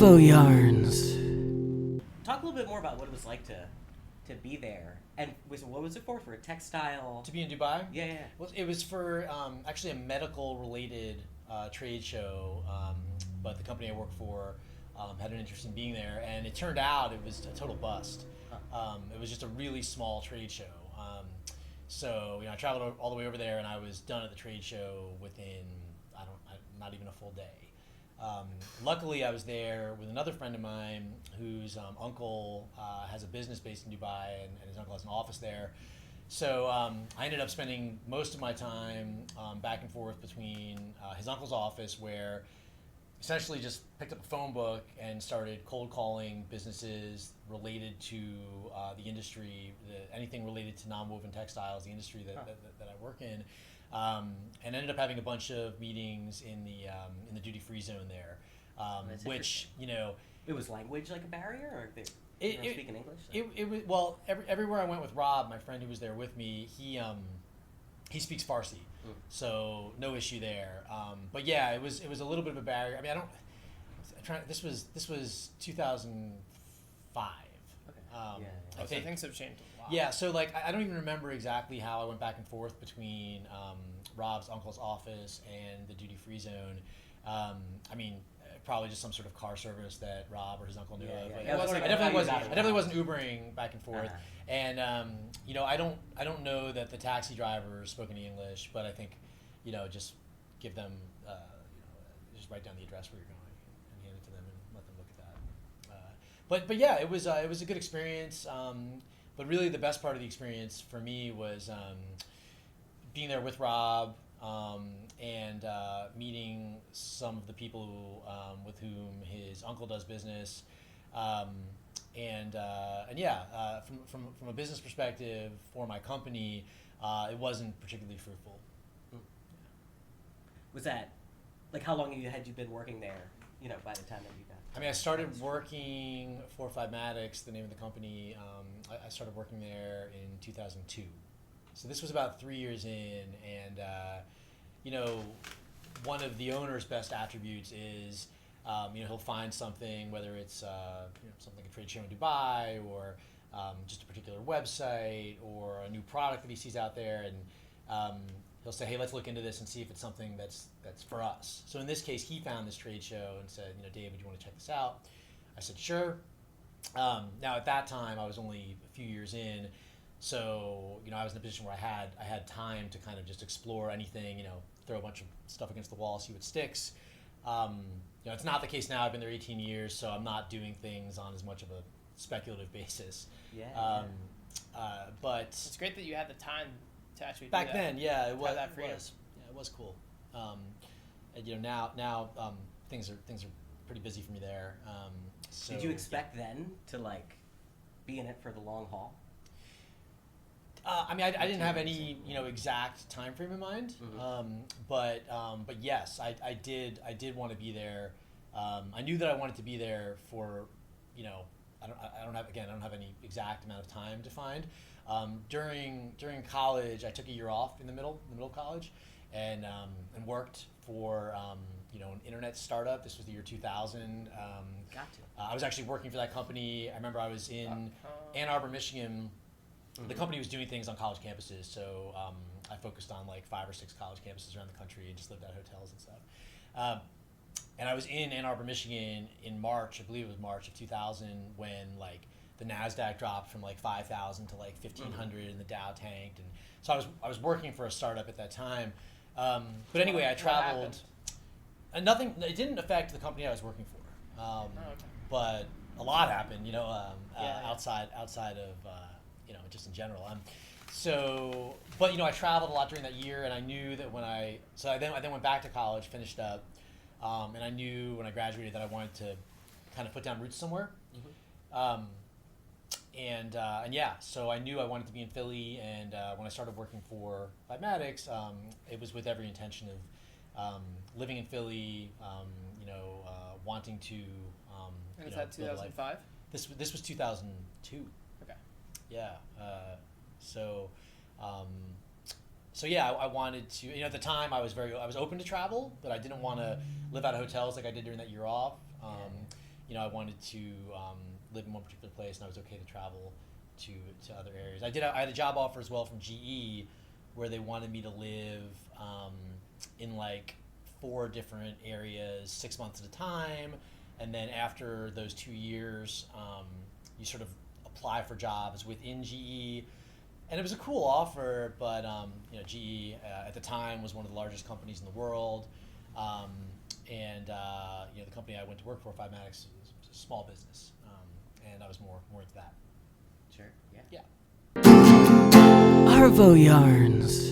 Arvoyarns. Talk a little bit more about what it was like to be there, and what was it for? For a textile? To be in Dubai? Yeah. Well, it was for actually a medical-related trade show, but the company I work for had an interest in being there, and it turned out it was a total bust. It was just a really small trade show. So I traveled all the way over there, and I was done at the trade show within not even a full day. Luckily, I was there with another friend of mine whose uncle has a business based in Dubai, and his uncle has an office there. So I ended up spending most of my time back and forth between his uncle's office, where essentially just picked up a phone book and started cold calling businesses related to the industry, anything related to non-woven textiles, the industry that I work in. And ended up having a bunch of meetings in the duty-free zone there, which It was language like a barrier, or they don't speak in English? It was everywhere I went with Rob, my friend who was there with me. He speaks Farsi, so no issue there. But yeah, it was a little bit of a barrier. I mean, This was 2005. Okay. I think things have changed a lot. Yeah, so I don't even remember exactly how I went back and forth between Rob's uncle's office and the duty-free zone. I mean, probably just some sort of car service that Rob or his uncle knew of. But I definitely wasn't Ubering back and forth. And I don't know that the taxi driver spoke any English, but I think just give them just write down the address where you're going and hand it to them and let them look at that. But yeah, it was a good experience. But really, the best part of the experience for me was being there with Rob and meeting some of the people with whom his uncle does business. And yeah, from a business perspective for my company, it wasn't particularly fruitful. Was that how long had you been working there? By the time that you got. I mean, I started working for Fibmatics, the name of the company. I started working there in 2002. So this was about 3 years in, and one of the owner's best attributes is he'll find something, whether it's something like a trade show in Dubai or just a particular website or a new product that he sees out there, and he'll say, hey, let's look into this and see if it's something that's for us. So in this case, he found this trade show and said, David, you want to check this out? I said, sure. Now at that time, I was only a few years in, so I was in a position where I had time to kind of just explore anything, throw a bunch of stuff against the wall, see what sticks. It's not the case now. I've been there 18 years, so I'm not doing things on as much of a speculative basis. But it's great that you had the time to actually back do that. then, yeah, it was. That freedom. It was cool. And now things are pretty busy for me there. So, did you expect then to be in it for the long haul? I mean, I didn't have any exact time frame in mind, but yes, I did want to be there. I knew that I wanted to be there for I don't have any exact amount of time defined. During college, I took a year off in the middle of college, and worked for an internet startup. This was the year 2000. Gotcha. I was actually working for that company. I remember I was in Ann Arbor, Michigan. The company was doing things on college campuses, so I focused on 5 or 6 college campuses around the country and just lived at hotels and stuff. And I was in Ann Arbor, Michigan in March, I believe it was March of 2000, when the NASDAQ dropped from 5,000 to 1,500 and the Dow tanked. And so I was working for a startup at that time. But anyway, I traveled. And nothing, it didn't affect the company I was working for. But a lot happened, outside of, just in general. But I traveled a lot during that year, and I knew that I then went back to college, finished up, and I knew when I graduated that I wanted to kind of put down roots somewhere. And yeah, so I knew I wanted to be in Philly, and when I started working for Fibmatics, it was with every intention of living in Philly, wanting to. And is that 2005? This was 2002. Okay. Yeah. So yeah, I wanted to. At the time, I was open to travel, but I didn't want to live out of hotels like I did during that year off. I wanted to live in one particular place, and I was okay to travel to other areas. I had a job offer as well from GE, where they wanted me to live in like 4 different areas, 6 months at a time, and then after those 2 years, you sort of apply for jobs within GE. And it was a cool offer, but GE at the time was one of the largest companies in the world, and the company I went to work for, Fivematics, was a small business, and I was more into that. Sure. Yeah. Yeah. Arvoyarns.